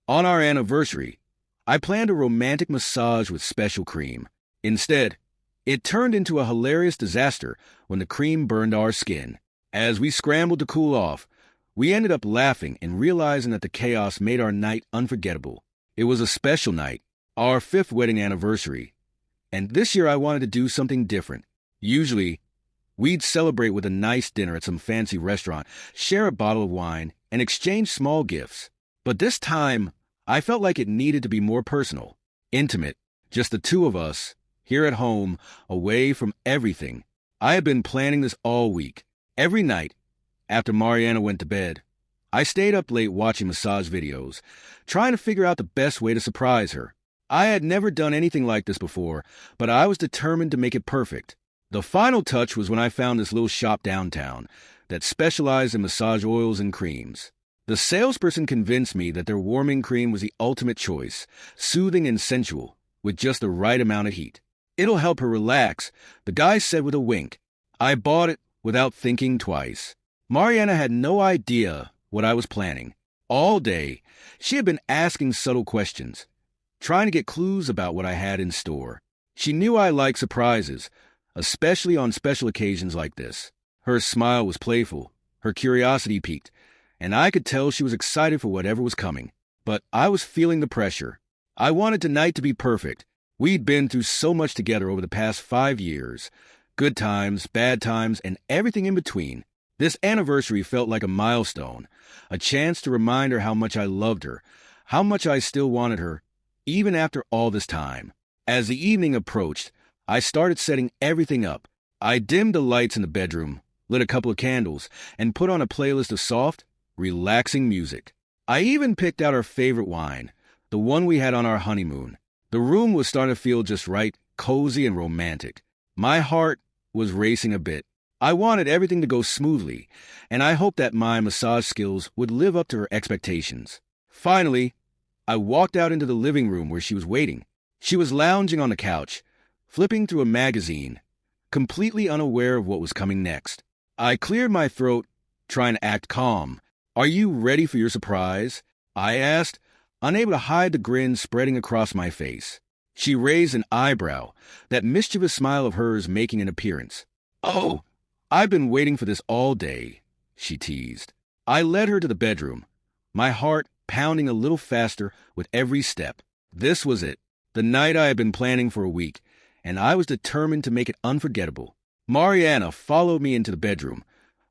On our anniversary, I planned a romantic massage with special cream. Instead, it turned into a hilarious disaster when the cream burned our skin. As we scrambled to cool off, we ended up laughing and realizing that the chaos made our night unforgettable. It was a special night, our 5th wedding anniversary, and this year I wanted to do something different. Usually, we'd celebrate with a nice dinner at some fancy restaurant, share a bottle of wine, and exchange small gifts. But this time, I felt like it needed to be more personal, intimate, just the two of us, here at home, away from everything. I had been planning this all week. Every night, after Mariana went to bed, I stayed up late watching massage videos, trying to figure out the best way to surprise her. I had never done anything like this before, but I was determined to make it perfect. The final touch was when I found this little shop downtown that specialized in massage oils and creams. The salesperson convinced me that their warming cream was the ultimate choice, soothing and sensual, with just the right amount of heat. "It'll help her relax," the guy said with a wink. I bought it without thinking twice. Mariana had no idea what I was planning. All day, she had been asking subtle questions, trying to get clues about what I had in store. She knew I liked surprises, especially on special occasions like this. Her smile was playful, her curiosity piqued, and I could tell she was excited for whatever was coming. But I was feeling the pressure. I wanted tonight to be perfect. We'd been through so much together over the past 5 years. Good times, bad times, and everything in between. This anniversary felt like a milestone, a chance to remind her how much I loved her, how much I still wanted her, even after all this time. As the evening approached, I started setting everything up. I dimmed the lights in the bedroom, lit a couple of candles, and put on a playlist of soft, relaxing music. I even picked out our favorite wine, the one we had on our honeymoon. The room was starting to feel just right, cozy and romantic. My heart was racing a bit. I wanted everything to go smoothly, and I hoped that my massage skills would live up to her expectations. Finally, I walked out into the living room where she was waiting. She was lounging on the couch, flipping through a magazine, completely unaware of what was coming next. I cleared my throat, trying to act calm. "Are you ready for your surprise?" I asked, unable to hide the grin spreading across my face. She raised an eyebrow, that mischievous smile of hers making an appearance. "Oh, I've been waiting for this all day," she teased. I led her to the bedroom, my heart pounding a little faster with every step. This was it, the night I had been planning for a week, and I was determined to make it unforgettable. Mariana followed me into the bedroom,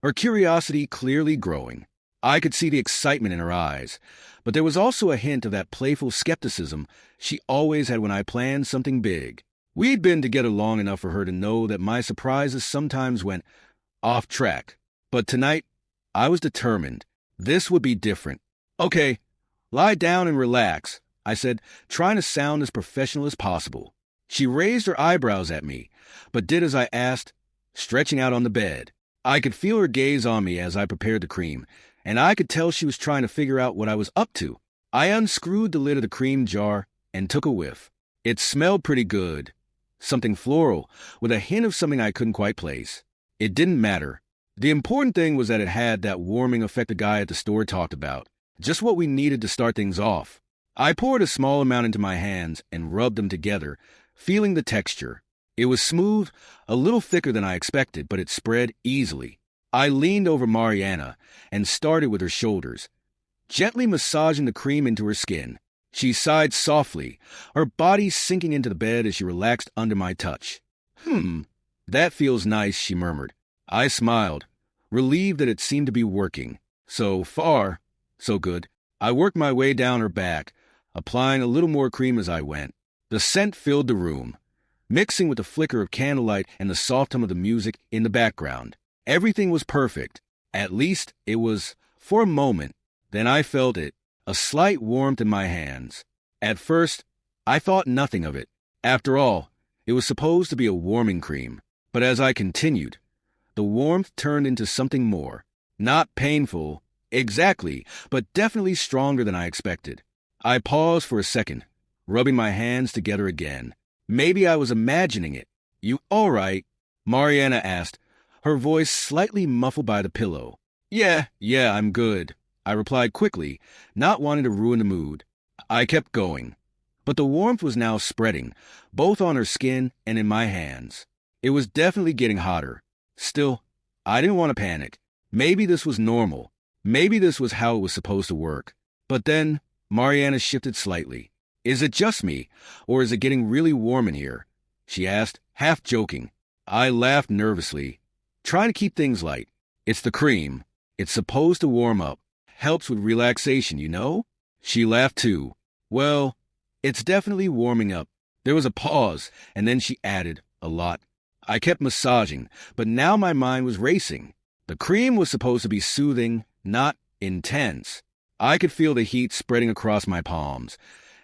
her curiosity clearly growing. I could see the excitement in her eyes, but there was also a hint of that playful skepticism she always had when I planned something big. We'd been together long enough for her to know that my surprises sometimes went off track. But tonight, I was determined. This would be different. "Okay, lie down and relax," I said, trying to sound as professional as possible. She raised her eyebrows at me, but did as I asked, stretching out on the bed. I could feel her gaze on me as I prepared the cream, and I could tell she was trying to figure out what I was up to. I unscrewed the lid of the cream jar and took a whiff. It smelled pretty good. Something floral, with a hint of something I couldn't quite place. It didn't matter. The important thing was that it had that warming effect the guy at the store talked about. Just what we needed to start things off. I poured a small amount into my hands and rubbed them together, feeling the texture. It was smooth, a little thicker than I expected, but it spread easily. I leaned over Mariana and started with her shoulders, gently massaging the cream into her skin. She sighed softly, her body sinking into the bed as she relaxed under my touch. That feels nice," she murmured. I smiled, relieved that it seemed to be working. So far, so good. I worked my way down her back, applying a little more cream as I went. The scent filled the room, mixing with the flicker of candlelight and the soft hum of the music in the background. Everything was perfect. At least it was for a moment. Then I felt it, a slight warmth in my hands. At first, I thought nothing of it. After all, it was supposed to be a warming cream. But as I continued, the warmth turned into something more. Not painful, exactly, but definitely stronger than I expected. I paused for a second, rubbing my hands together again. Maybe I was imagining it. "You all right?" Mariana asked, her voice slightly muffled by the pillow. Yeah, I'm good," I replied quickly, not wanting to ruin the mood. I kept going. But the warmth was now spreading, both on her skin and in my hands. It was definitely getting hotter. Still, I didn't want to panic. Maybe this was normal. Maybe this was how it was supposed to work. But then, Mariana shifted slightly. Is it just me, or is it getting really warm in here? She asked, half joking. I laughed nervously, trying to keep things light. It's the cream. It's supposed to warm up. Helps with relaxation, you know? She laughed too. Well, it's definitely warming up. There was a pause, and then she added, a lot. I kept massaging, but now my mind was racing. The cream was supposed to be soothing, not intense. I could feel the heat spreading across my palms,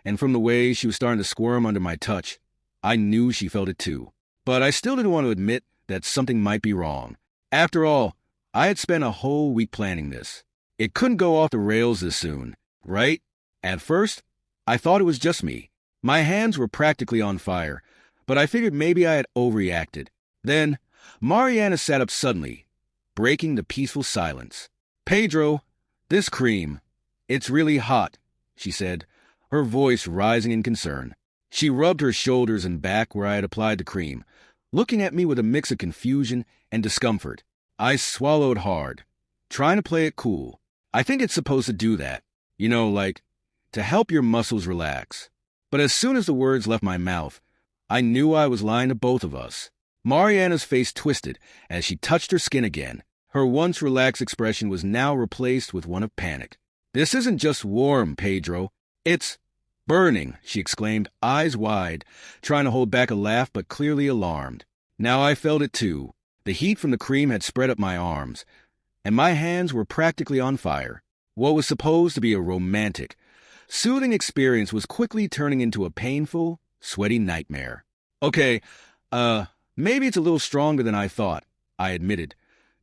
and from the way she was starting to squirm under my touch, I knew she felt it too. But I still didn't want to admit that something might be wrong. After all, I had spent a whole week planning this. It couldn't go off the rails this soon, right? At first, I thought it was just me. My hands were practically on fire, but I figured maybe I had overreacted. Then, Mariana sat up suddenly, breaking the peaceful silence. Pedro, this cream, it's really hot, she said, her voice rising in concern. She rubbed her shoulders and back where I had applied the cream, looking at me with a mix of confusion and discomfort. I swallowed hard, trying to play it cool. I think it's supposed to do that, you know, like, to help your muscles relax. But as soon as the words left my mouth, I knew I was lying to both of us. Mariana's face twisted as she touched her skin again. Her once relaxed expression was now replaced with one of panic. This isn't just warm, Pedro. It's burning, she exclaimed, eyes wide, trying to hold back a laugh but clearly alarmed. Now I felt it too. The heat from the cream had spread up my arms, and my hands were practically on fire. What was supposed to be a romantic, soothing experience was quickly turning into a painful, sweaty nightmare. Okay, maybe it's a little stronger than I thought, I admitted,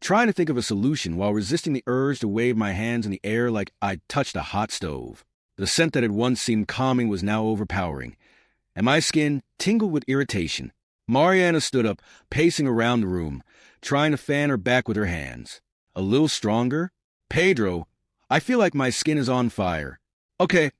trying to think of a solution while resisting the urge to wave my hands in the air like I'd touched a hot stove. The scent that had once seemed calming was now overpowering, and my skin tingled with irritation. Mariana stood up, pacing around the room, trying to fan her back with her hands. A little stronger? Pedro, I feel like my skin is on fire. Okay,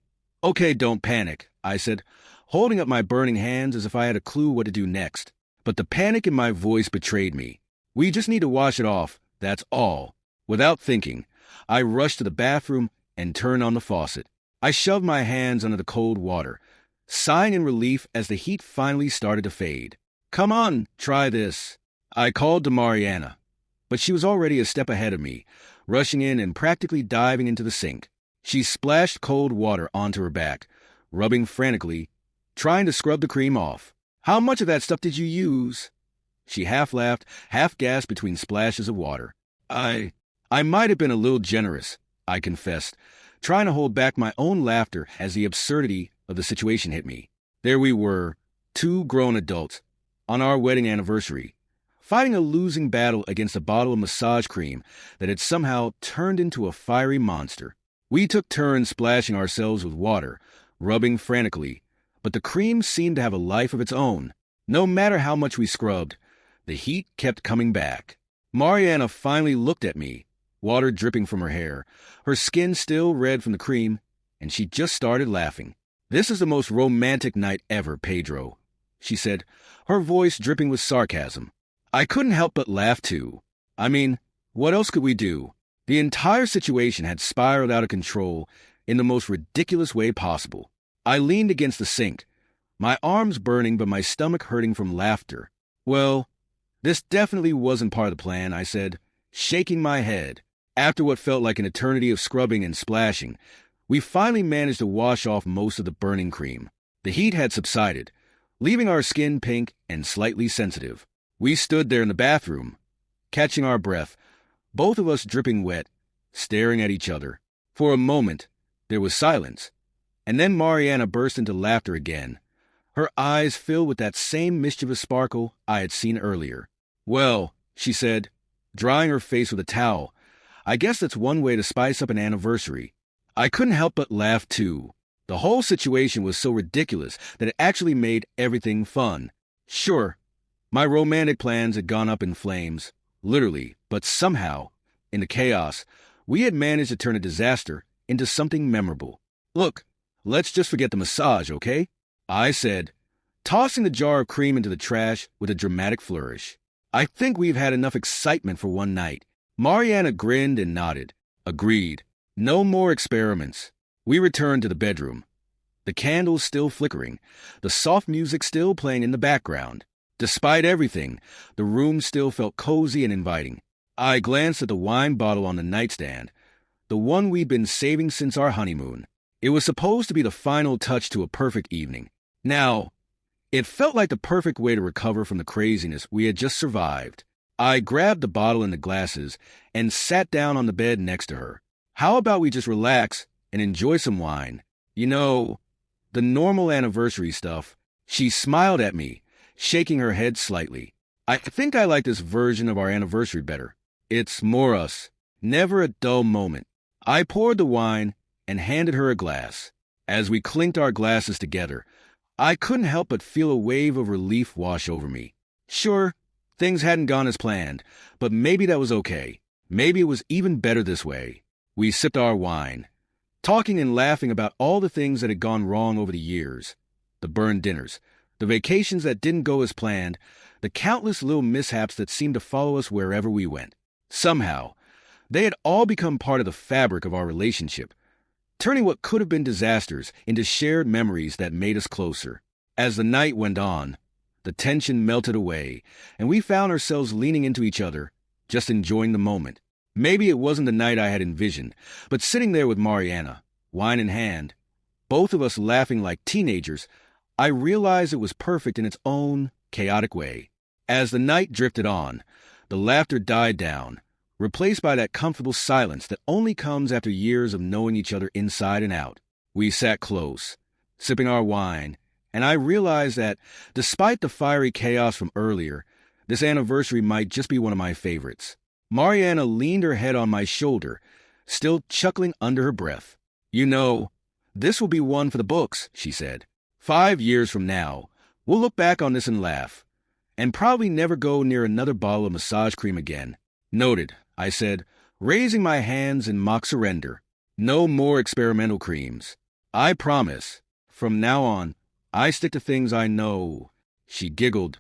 don't panic, I said, holding up my burning hands as if I had a clue what to do next. But the panic in my voice betrayed me. We just need to wash it off, that's all. Without thinking, I rushed to the bathroom and turned on the faucet. I shoved my hands under the cold water, sighing in relief as the heat finally started to fade. Come on, try this. I called to Mariana, but she was already a step ahead of me, rushing in and practically diving into the sink. She splashed cold water onto her back, rubbing frantically, trying to scrub the cream off. How much of that stuff did you use? She half laughed, half gasped between splashes of water. I might have been a little generous, I confessed, trying to hold back my own laughter as the absurdity of the situation hit me. There we were, two grown adults, on our wedding anniversary, fighting a losing battle against a bottle of massage cream that had somehow turned into a fiery monster. We took turns splashing ourselves with water, rubbing frantically, but the cream seemed to have a life of its own. No matter how much we scrubbed, the heat kept coming back. Mariana finally looked at me, water dripping from her hair, her skin still red from the cream, and she just started laughing. This is the most romantic night ever, Pedro, she said, her voice dripping with sarcasm. I couldn't help but laugh too. I mean, what else could we do? The entire situation had spiraled out of control in the most ridiculous way possible. I leaned against the sink, my arms burning but my stomach hurting from laughter. Well, this definitely wasn't part of the plan, I said, shaking my head. After what felt like an eternity of scrubbing and splashing, we finally managed to wash off most of the burning cream. The heat had subsided, leaving our skin pink and slightly sensitive. We stood there in the bathroom, catching our breath, both of us dripping wet, staring at each other. For a moment, there was silence, and then Mariana burst into laughter again, her eyes filled with that same mischievous sparkle I had seen earlier. Well, she said, drying her face with a towel, I guess that's one way to spice up an anniversary. I couldn't help but laugh too. The whole situation was so ridiculous that it actually made everything fun. Sure, my romantic plans had gone up in flames, literally, but somehow, in the chaos, we had managed to turn a disaster into something memorable. Look, let's just forget the massage, okay? I said, tossing the jar of cream into the trash with a dramatic flourish. I think we've had enough excitement for one night. Mariana grinned and nodded. Agreed. No more experiments. We returned to the bedroom. The candles still flickering, the soft music still playing in the background. Despite everything, the room still felt cozy and inviting. I glanced at the wine bottle on the nightstand, the one we'd been saving since our honeymoon. It was supposed to be the final touch to a perfect evening. Now, it felt like the perfect way to recover from the craziness we had just survived. I grabbed the bottle and the glasses and sat down on the bed next to her. How about we just relax and enjoy some wine? You know, the normal anniversary stuff. She smiled at me, shaking her head slightly. I think I like this version of our anniversary better. It's more us. Never a dull moment. I poured the wine and handed her a glass. As we clinked our glasses together, I couldn't help but feel a wave of relief wash over me. Sure, things hadn't gone as planned, but maybe that was okay. Maybe it was even better this way. We sipped our wine, talking and laughing about all the things that had gone wrong over the years. The burned dinners, the vacations that didn't go as planned, the countless little mishaps that seemed to follow us wherever we went. Somehow, they had all become part of the fabric of our relationship, turning what could have been disasters into shared memories that made us closer. As the night went on, the tension melted away, and we found ourselves leaning into each other, just enjoying the moment. Maybe it wasn't the night I had envisioned, but sitting there with Mariana, wine in hand, both of us laughing like teenagers, I realized it was perfect in its own chaotic way. As the night drifted on, the laughter died down, replaced by that comfortable silence that only comes after years of knowing each other inside and out. We sat close, sipping our wine, and I realized that, despite the fiery chaos from earlier, this anniversary might just be one of my favorites. Mariana leaned her head on my shoulder, still chuckling under her breath. You know, this will be one for the books, she said. 5 years from now, we'll look back on this and laugh, and probably never go near another bottle of massage cream again. Noted, I said, raising my hands in mock surrender. No more experimental creams. I promise. From now on, I stick to things I know. She giggled,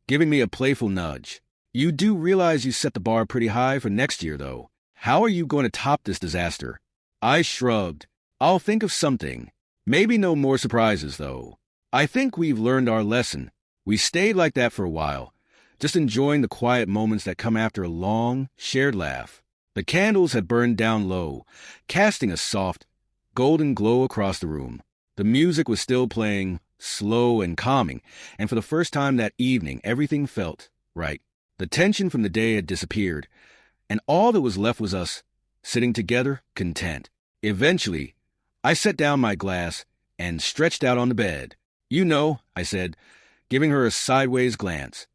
giving me a playful nudge. You do realize you set the bar pretty high for next year, though. How are you going to top this disaster? I shrugged. I'll think of something. Maybe no more surprises, though. I think we've learned our lesson. We stayed like that for a while, just enjoying the quiet moments that come after a long, shared laugh. The candles had burned down low, casting a soft, golden glow across the room. The music was still playing, slow and calming, and for the first time that evening, everything felt right. The tension from the day had disappeared, and all that was left was us, sitting together, content. Eventually, I set down my glass and stretched out on the bed. You know, I said, giving her a sideways glance.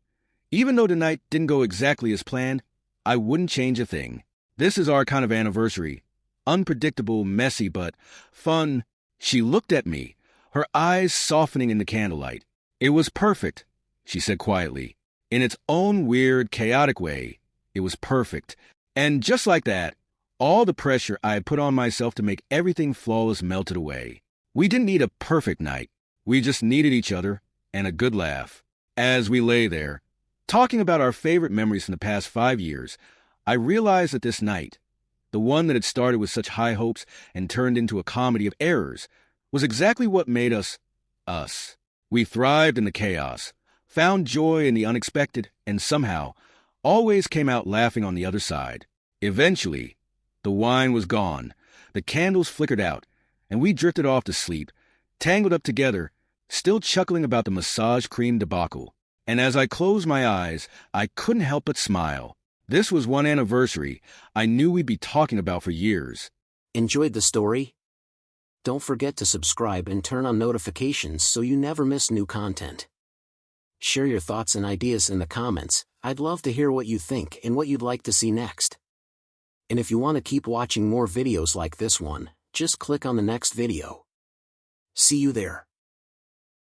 Even though the night didn't go exactly as planned, I wouldn't change a thing. This is our kind of anniversary. Unpredictable, messy, but fun. She looked at me, her eyes softening in the candlelight. It was perfect, she said quietly. In its own weird, chaotic way, it was perfect. And just like that, all the pressure I had put on myself to make everything flawless melted away. We didn't need a perfect night. We just needed each other and a good laugh. As we lay there, talking about our favorite memories from the past 5 years, I realized that this night, the one that had started with such high hopes and turned into a comedy of errors, was exactly what made us, us. We thrived in the chaos, found joy in the unexpected, and somehow always came out laughing on the other side. Eventually, the wine was gone, the candles flickered out, and we drifted off to sleep, tangled up together, still chuckling about the massage cream debacle. And as I closed my eyes, I couldn't help but smile. This was one anniversary I knew we'd be talking about for years. Enjoyed the story? Don't forget to subscribe and turn on notifications so you never miss new content. Share your thoughts and ideas in the comments. I'd love to hear what you think and what you'd like to see next. And if you want to keep watching more videos like this one, just click on the next video. See you there.